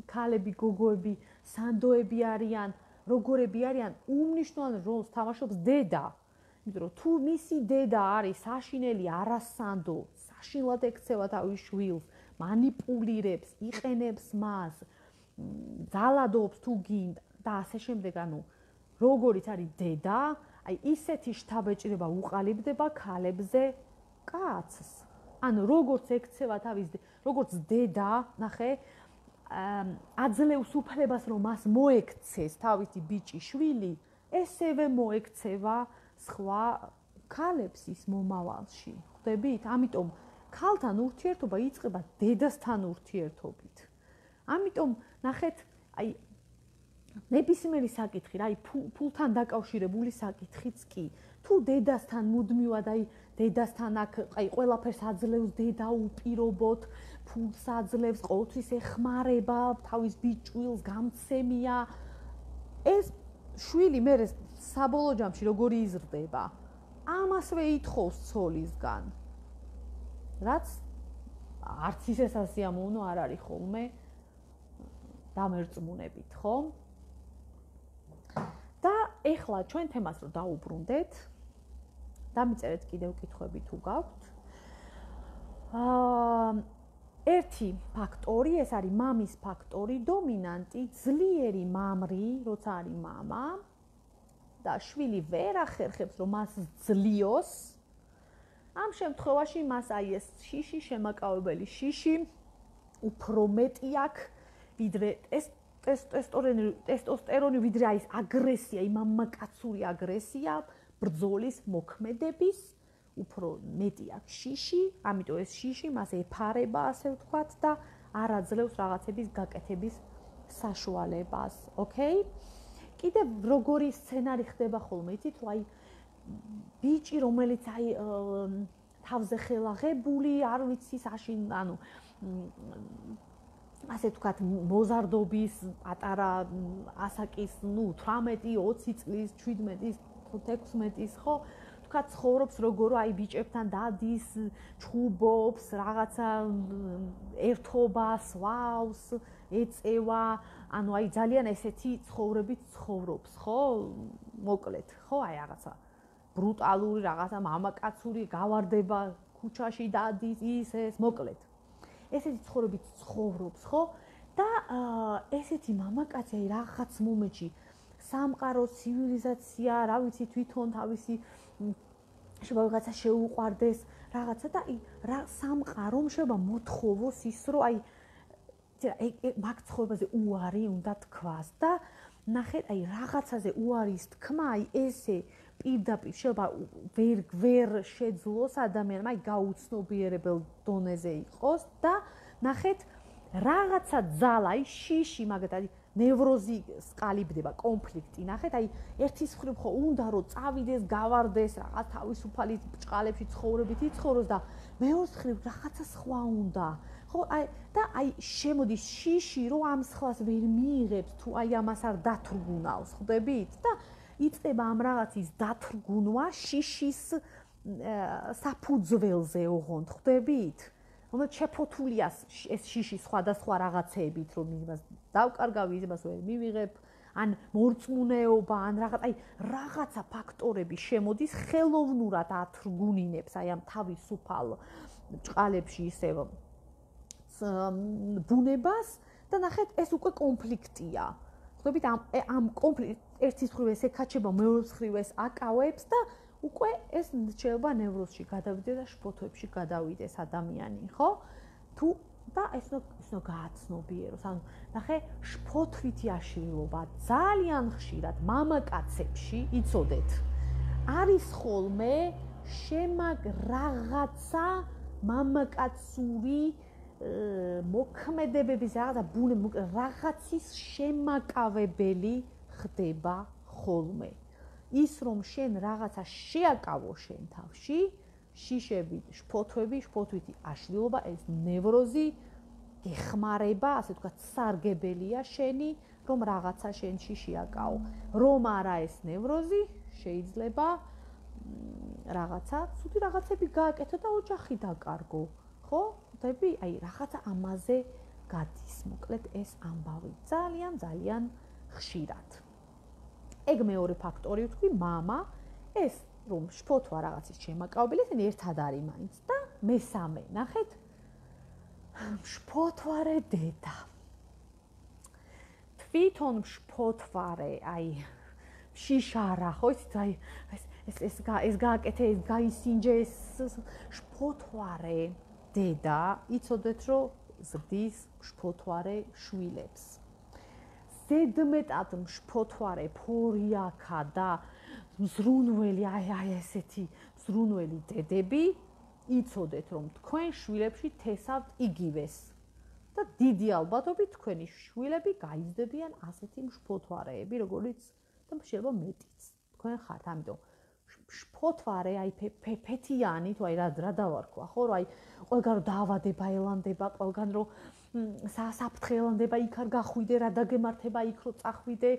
ქალები, გოგოები, სანდოები არიან, როგორები არიან, უმნიშვნელოვანეს როლს თამაშობს დედა. იმიტომ რომ თუ მისი დედა არის საშინელი არასანდო, საშინლად ექცევა თავის შვილს, მანიპულირებს, იყენებს მას, ძალადობს თუ გინდა და ასე შემდეგ, ანუ როგორიც არის დედა, აი ისეთი შთაბეჭდილება უყალიბდება ქალებზე კაცს. ანუ როგორც ექცევა თავის, როგორც დედა, ნახე, აძლევს უფლებას, რომ მას მოექცეს თავისი ბიჭი, შვილი, ესევე მოექცევა სხვა ქალებს ის მომავალში. ხვდებით? ამიტომ ქალთან ურთიერთობა იწყება დედასთან ურთიერთობით. ამიტომ ნახეთ, აი ნებისმიერი საკითხი რა, აი ფულთან დაკავშირებული საკითხიც კი. თუ დედასთან მუდმივად აი დედასთან აქ აი ყველაფერს აძლევს დედა უპირობოდ, ფულს აძლევს, ყოველთვის ეხმარება, თავის ბიჭვილს გამცემია. ეს შვილი მე საბოლოო ჯამში როგორი იზრდება? ამასვე ითხოვს ცოლისგან. რაც არც ისე სასიამოვნო არ არის ხოლმე დამერწმუნებით, ხო? და ეხლა ჩვენ თემას რო დაუბრუნდეთ, დამიწერეთ კიდევ კითხვები თუ გაქვთ. ერთი ფაქტორი, ეს არის მამის ფაქტორი, დომინანტი, ძლიერი მამრი, როცა არის მამა და შვილი ვერ ახერხებს რომ მას ძლიოს. ამ შემთხვევაში მას აი ეს შიში, შემაკავებელი შიში უფრო მეტი აქვს, ვიდრე ტესტოსტერონი, ვიდრე აი ეს აგრესია, მამაკაცური აგრესია, ბრძოლის მოქმედების უფრო მეტი აქვს შიში, ამიტომ ეს შიში მას ეფარება, ასე ვთქვათ და არ აძლევს რაღაცების გაკეთების საშუალებას, ოკეი? კიდევ როგორი სცენარი ხდება ხოლმე, იცით, რომ აი ბიჭი, რომელიც აი თავზე ხელაღებული, არ ვიცი, საშინ, ანუ ასე ვთქვათ, მოზარდობის პატარა ასაკის, 18-20 წლის, 17-ის, 16-ის, ხო? ვთქვათ, ცხოვრობს როგორ აი ბიჭებთან დადის, ჩხუბობს, რაღაცა ერთობას, ვავს, ეწევა, ანუ აი ძალიან ესეთი ცხოვრებით ცხოვრობს, ხო? მოკლედ, ხო? აი რაღაცა ბრუტალური, რაღაცა მამაკაცური გავარდება, ქუჩაში დადის, ის, მოკლედ. ესეთი ცხოვრებით ცხოვრობს, ხო? და ესეთი მამაკაცი აი რაღაც მომენტში სამყარო, ცივილიზაცია, რა ვიცი, თვითონ თავისი შეიძლება რაღაცა შეუყვარდეს, რაღაცა და აი რა სამყარომ შეიძლება მოთხოვოს ის, რომ აი მაგ ცხოვრებაზე უარი უნდა თქვას და ნახეთ, აი რაღაცაზე უარის თქმა, აი ესე პირდაპირ შეიძლება ვერ შეძლოს ადამიანმა, აი გაუცნობიერებელ დონეზე იყოს და ნახეთ რაღაცა ძალა, აი შიში, მაგათი ნევროზი სკალიბდება, კონფლიქტი, ნახეთ, აი ერთის მხრივ ხო უნდა რომ წავიდეს, გავარდეს, რაღაც თავისუფალი ბრჭყალებში ცხოვრებით იცხოვროს და მეორის მხრივ რაღაცა სხვა უნდა. ხო, აი და აი შემოდის შიში, რომ ამ სხვას ვერ მიიღებს, თუ აი ამას არ დათრგუნავს, ხვდებით? და იწყება ამ რაღაცის დათრგუნვა შიშის საფუძველზე, ოღონდ, ხვდებით? რომელიც შეფოთულია ეს შიში სხვადასხვა რაღაცეებით, რომ იმას დავკარგავი, იმას ვერ მივიღებ, ან მორწმუნეობა, ან რაღაცა ფაქტორები შემოდის, ხელოვნურად ათრგუნინებს აი ამ თავისუფალ ბრჭყალებში ისევ ბუნებას და ნახეთ, ეს უკვე კონფლიქტია. ხვდებით, ამ კონფლიქტ ერთის მხრივ ეს ეკაჩება, მეორის მხრივ ეს აკავებს და უკვე ეს შეიძლება ნევროზში გადავიდეს და შფოთვებში გადავიდეს ადამიანი, ხო? თუ და ეს ნო გააცნობიეროს. ანუ ნახე, შფოთვითი აშლილობა ძალიან ხშირად მამაკაცებში, იცოდეთ, არის ხოლმე რაღაცა მამაკაცური მოქმედებების რაღაცის შემაკავებელი ხდება ხოლმე. ის რომ შენ რაღაცა შეაკავო შენ თავში, შიშები, შფოთვითი აშლილობა, ეს ნევროზი ეხმარება, ასე ვთქვათ, სარგებელია შენი, რომ რაღაცა შენში შეაკავო. რომ არა ეს ნევროზი, შეიძლება რაღაცა, ცუდი რაღაცები გააკეთო და ოჯახი დაკარგო, ხო? ხვდები? აი, რაღაცა ამაზე გადის, მოკლედ ეს ამბავი ძალიან ხშირად. ეგ მეორე ფაქტორი ვთქვი, მამა, ეს რომ შფოთვა რაღაცის შემაკავებელი, ესენი ერთად არის მაინც და მესამე, ნახეთ, შფოთვარე დედა. თვითონ შფოთვარე, აი, შიშარა, ხო, იცით, აი, ეს გააკეთე, ეს გაისინჯე, ეს შფოთვარე დედა, იცოდეთ, რომ ზრდის შფოთვარე შვილებს. ზედმეტად შფოთვარე ფორიაკა და მზრუნველი, აი ესეთი მზრუნველი დედები, იცოდეთ, რომ თქვენ შვილებში თესავთ იგივეს. და დიდი ალბათობით თქვენი შვილები გაიზრდებიან ასეთი მშფოთვარეები, როგორიც და შეიძლება მეტიც თქვენ ხართ. ამიტომ შფოთვარე, აი ფეთიანი, თუ აი რა დავარქვა, ხო, რომ აი ყველგან რომ დაავადება ელანდება, ყველგან რომ საფრთხე ელანდება, იქ არ გახვიდე, რა დაგემართება, იქ რო წახვიდე,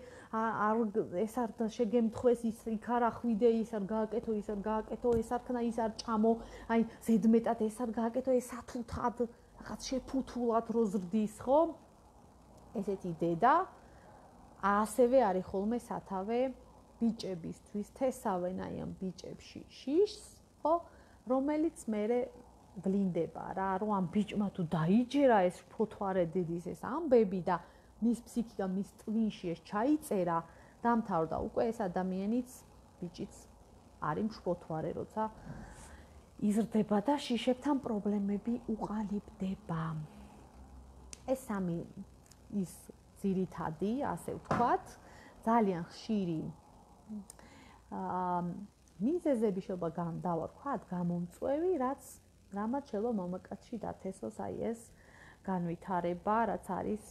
ეს არ შეგემთხვეს, იქ არ ახვიდე, ის არ გააკეთო, ის არ გააკეთო, ეს არ ქნა, ის არ ჭამო, აი ზედმეტად ეს არ გააკეთო, ეს ათუთად რაღაც შეფუთულად რო ზრდის, ხო? ესეთი დედა ასევე არის ხოლმე სათავე ბიჭებისთვის, თესავენ აი ამ ბიჭებში შიშს, ხო? რომელიც მერე ვლინდება რა, რომ ამ ბიჭმა თუ დაიჯერა ეს ფოთვარე დედის ეს ამბები და მის ფსიქიკა, მის ტვინში ეს ჩაიწერა, დამთავრდა უკვე ეს ადამიანიც, ბიჭიც არის მშფოთვარე, როცა იზრდება და შიშებთან პრობლემები უყალიბდება. ეს სამი ის ძირითადი, ასე ვთქვათ, ძალიან ხშირი მიზეზები შეიძლება დავარქვათ, გამომწვევი, რამაც შეიძლება მამაკაცში დათესოს აი ეს განვითარება, რაც არის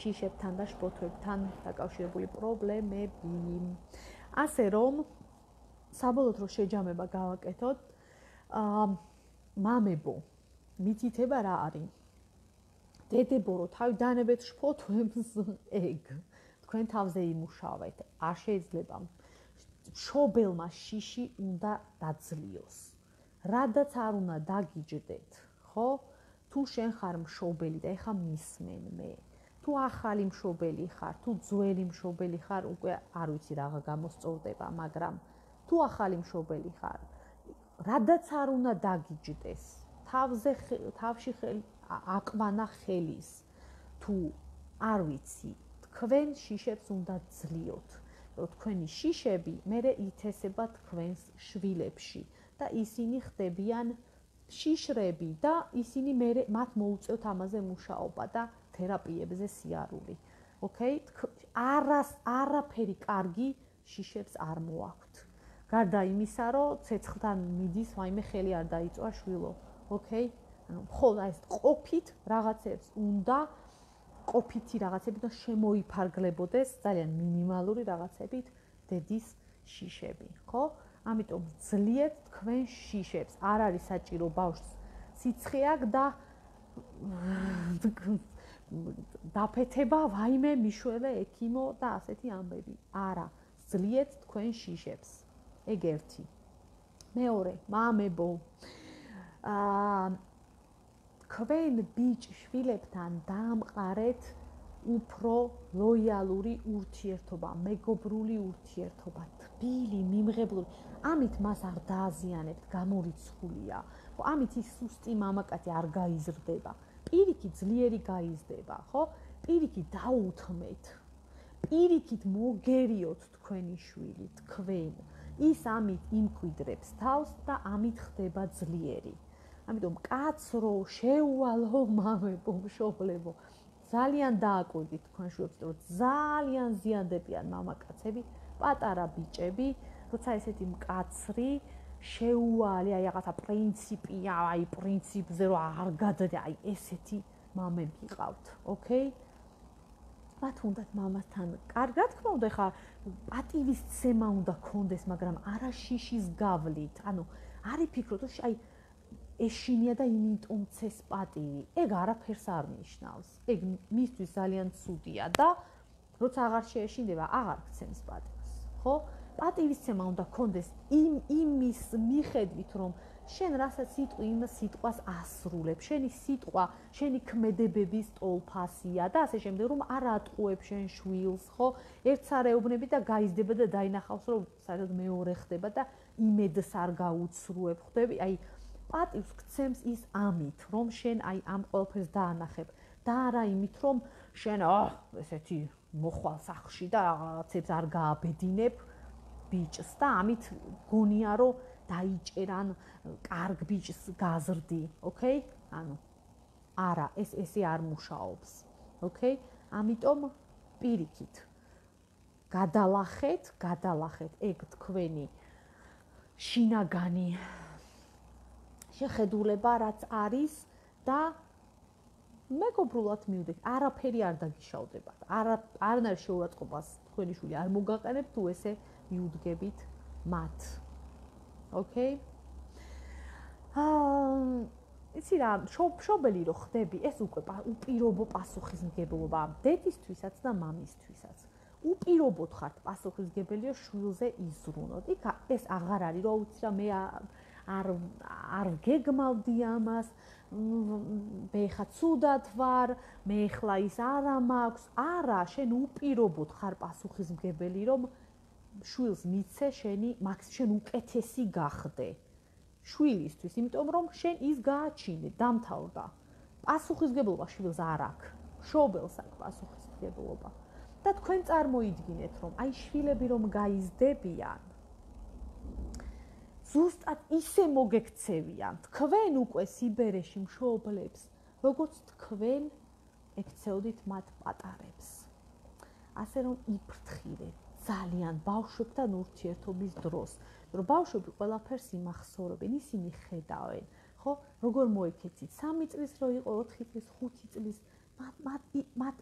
შიშებთან და შფოთვებთან დაკავშირებული პრობლემები. ასე რომ საბოლოოდ რო შეჯამება გავაკეთოთ, მამებო, მითითება რა არის? დედებო, რო თავიდანებით შფოთვებს ეგ თქვენ თავზე იმუშავეთ, არ შეიძლება მშობელმა შიში უნდა დაძლიოს. რადაც არ უნდა დაგიჯდეთ, ხო? თუ შენ ხარ მშობელი და ეხა მისმენ მე. თუ ახალი მშობელი ხარ, თუ ძველი მშობელი ხარ, უკვე არ ვიცი რაღა გამოსწორდება, მაგრამ თუ ახალი მშობელი ხარ, რადაც არ უნდა დაგიჯდეს, თავში აყვანა ხელის. თუ არ ვიცი, თქვენ შიშებს უნდა ძლიოთ, რომ თქვენი შიშები მერე ითესება თქვენს შვილებში და ისინი ხდებიან შიშრები და ისინი მერე მათ მოუწევთ ამაზე მუშაობა და თერაპიებზე სიარული. ოკეი? არაფერი კარგი შიშებს არ მოაქვთ. გარდა იმისა, რომ ცეცხლთან მიდის, ვაიმე ხელი არ დაიწვა შვილო. ოკეი? ანუ ხოლმე ეს ყოფით რაღაცებს უნდა ყოფითი რაღაცებით და შემოიფარგლებოდეს ძალიან მინიმალური რაღაცებით დედის შიშები, ხო? ამიტომ ძლიეთ თქვენ შიშებს. არ არის საჭირო ბავშვს სიცხე აქვს და დაფეთება, ვაიმე მიშველე ექიმო და ასეთი ამბები. არა, ძლიეთ თქვენ შიშებს. ეგ ერთი. მეორე, მამებო. თქვენ ბიჭ შვილებთან დაამყარეთ უფრო ლოიალური ურთიერთობა, მეგობრული ურთიერთობა, თბილი, მიმღებლური. ამით მას არ დააზიანებთ, გამორიცხულია. ხო, ამით ის სუსტი მამაკაცი არ გაიზრდება. პირიქით ძლიერი გაიზრდება, ხო? პირიქით დაუთმეთ. პირიქით მოგერიოთ თქვენი შვილი, თქვენ. ის ამით იმკვიდრებს თავს და ამით ხდება ძლიერი. ამიტომ კაცრო, შეუვალო მამებო, მშობლებო, ძალიან დააკვირდით თქვენ შვილებს, რომ ძალიან ზიანდებიან მამაკაცები, პატარა ბიჭები, როცა ესეთი მკაცრი, შეუვალი, აი რაღაცა პრინციპია, აი პრინციპზე რომ არ გადადე, აი ესეთი მამები ყავთ, ოკეი? მათ უნდათ მამასთან კარგად, თქმა უნდა, ხა პატივისცემა უნდა გქონდეს, მაგრამ არა შიშის გავლით. ანუ არი ფიქრობთ, რომ აი ეშინია და იმიტომ ცეს პატივი. ეგ არაფერს არ ნიშნავს. ეგ მისთვის ძალიან ცუდია და როცა აღარ შეეშინდება, აღარ გცემს პატივს, ხო? პატივისცემა უნდა გქონდეს იმის მიხედვით, რომ შენ რასაც სიტყვი იმ სიტყვას ასრულებ, შენი სიტყვა, შენი ქმედებების ტოლფასია და ასე შემდეგ, რომ არ ატყუებ შენ შვილს, ხო? ერთს არ ეუბნები და გაიზრდება და დაინახავს, რომ საერთოდ მეორე ხდება და იმედს არ გაუცრუებ, ხვდები? აი პატივს გცემს ის ამით, რომ შენ აი ამ ყველაფერს დაანახებ და არა იმით, რომ შენ ესეთი მოხვალ სახლში და რაღაცებს არ გააბედინებ ბიჭს და ამით გონია, რომ დაიჭერან კარგ ბიჭს გაზრდი, ოკეი? ანუ არა, ესე არ მუშაობს, ოკეი? ამიტომ პირიქით გადალახეთ, ეგ თქვენი შინაგანი შეხედულება, რაც არის და მეგობრულად მივდეთ, არაფერი არ დაგიშავდებათ. არანაირ შეურაცხყოფას თქვენი შვილი არ მოგაყენებ თუ ესე მიუდგებით მათ. ოკეი? იცი რა, შობელი რო ხდები, ეს უკვე უპირობო პასუხისმგებლობა დედისთვისაც და მამისთვისაც. უპირობოდ ხართ პასუხისმგებელიო შვილზე იზრუნოთ. იქ ეს აღარ არის, რომ უცი რა მე არ გეგმავდი ამას, მე ხა ცუდად ვარ, მე ხლა ის არა მაქვს. არა, შენ უპირობოდ ხარ პასუხისმგებელი, რომ შვილს მიცე შენ უკეთესი გახდე. შვილისთვის, იმიტომ რომ შენ ის გააჩინე, დამთავრდა. პასუხისმგებლობა შვილს არ აქვს. მშობელს აქვს პასუხისმგებლობა. და თქვენ წარმოიდგინეთ, რომ აი შვილები რომ გაიზრდებიან, ზუსტად ისე მოგექცევიან, თქვენ უკვე სიბერეში მშობლებს, როგორც თქვენ ექცეოდით მათ პატარებს. ასე რომ იფრთხილეთ ძალიან ბავშვებთან ურთიერთობის დროს. რომ ბავშვები ყველაფერს იმახსოვრებენ, ისინი ხედავენ, ხო? როგორ მოიქეცით 3 წლის რო იყო, 4 წლის, 5 წლის, მათ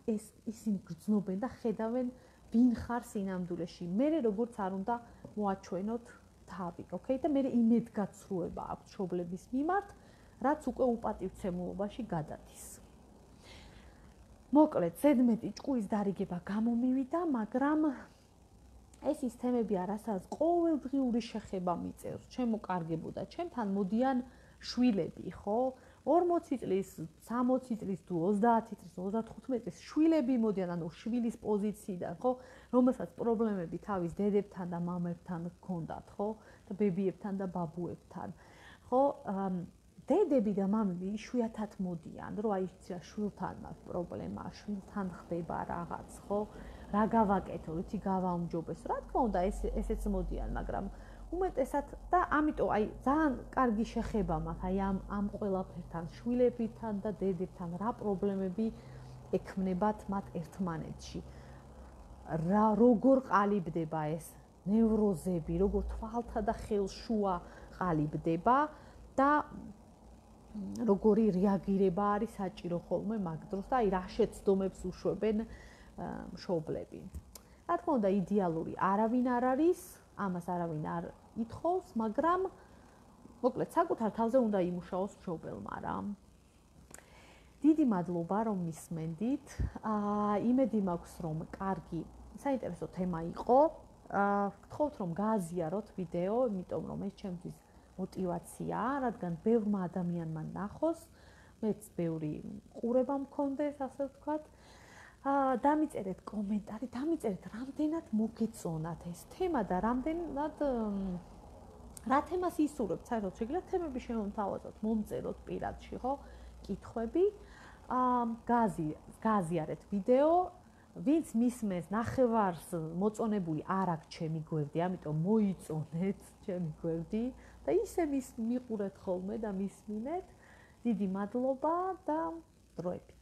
ისინი გრძნობენ და ხედავენ, ვინ ხარ სინამდვილეში. მე როგორც არ უნდა მოაჩვენოთ თავი, ოკეი? და მე იმედგაცრუება აქვს მშობლების მიმართ, რაც უკვე უპატივცემულობაში გადადის. მოკლედ, ზედმეტი ჭკუის დარიგება გამომივიდა, მაგრამ ეს ის თემები არასაც ყოველდღიური შეხება მიწერს, ჩემო კარგებო და ჩემთან მოდიან შვილები, ხო? 40 წლის, 60 წლის თუ 30 წლის, 35 წლის შვილები მოდიან, ანუ შვილის პოზიციიდან, ხო? რომელსაც პრობლემები თავის დედებთან და მამებთან ჰქონდათ, ხო? და ბებიებთან და ბაბუებთან. ხო? დედები და მამები იშვიათად მოდიან, რომ აი შვილთან მაქვს პრობლემა, შვილთან ხდება რაღაც, ხო? რა გავაკეთო, რითი გავაუმჯობესო. რა თქმა უნდა, ესეც მოდიან, მაგრამ უმეტესად და ამიტომ აი ძალიან კარგი შეხება მაქვს აი ამ ყველაფერთან, შვილებთან და დედებთან, რა პრობლემები ექმნებათ მათ ერთმანეთში. როგორ ყალიბდება ეს ნევროზები, როგორ თვალთა და ხელშუა ყალიბდება და როგორი რეაგირება არის საჭირო ხოლმე მაგ დროს და აი რა შეცდომებს უშვებენ მშობლები. რა თქმა უნდა, იდეალური არავინ არ არის, ამას არავინ არ ითხოვს, მაგრამ მოკლედ საკუთარ თავზე უნდა იმუშაოს მშობელმა რა. დიდი მადლობა რომ მისმენდით. იმედი მაქვს რომ კარგი, საინტერესო თემა იყო. გთხოვთ რომ გააზიაროთ ვიდეო, იმიტომ რომ ეს ჩემთვის мотиваციაა, რადგან ბევრმა ადამიანმა ნახოს, მეც ბევრი ყურება მქონდეს, ასე ვთქვათ. დამიწერეთ კომენტარი, დამიწერეთ რამდენად მოგეწონათ ეს თემა და რამდენად რა თემას ისურვებთ, საერთოდ შეგიძლიათ თემები შემოვთავაზოთ, მომწეროთ პირადში, ხო? კითხვები. გააზიარეთ ვიდეო, ვინც მისმენს ნახევარს მოწონებული არ აქვს ჩემი გვერდი, ამიტომ მოიწონეთ ჩემი გვერდი და ისე მიყურეთ ხოლმე და მისმინეთ. დიდი მადლობა და დროებით.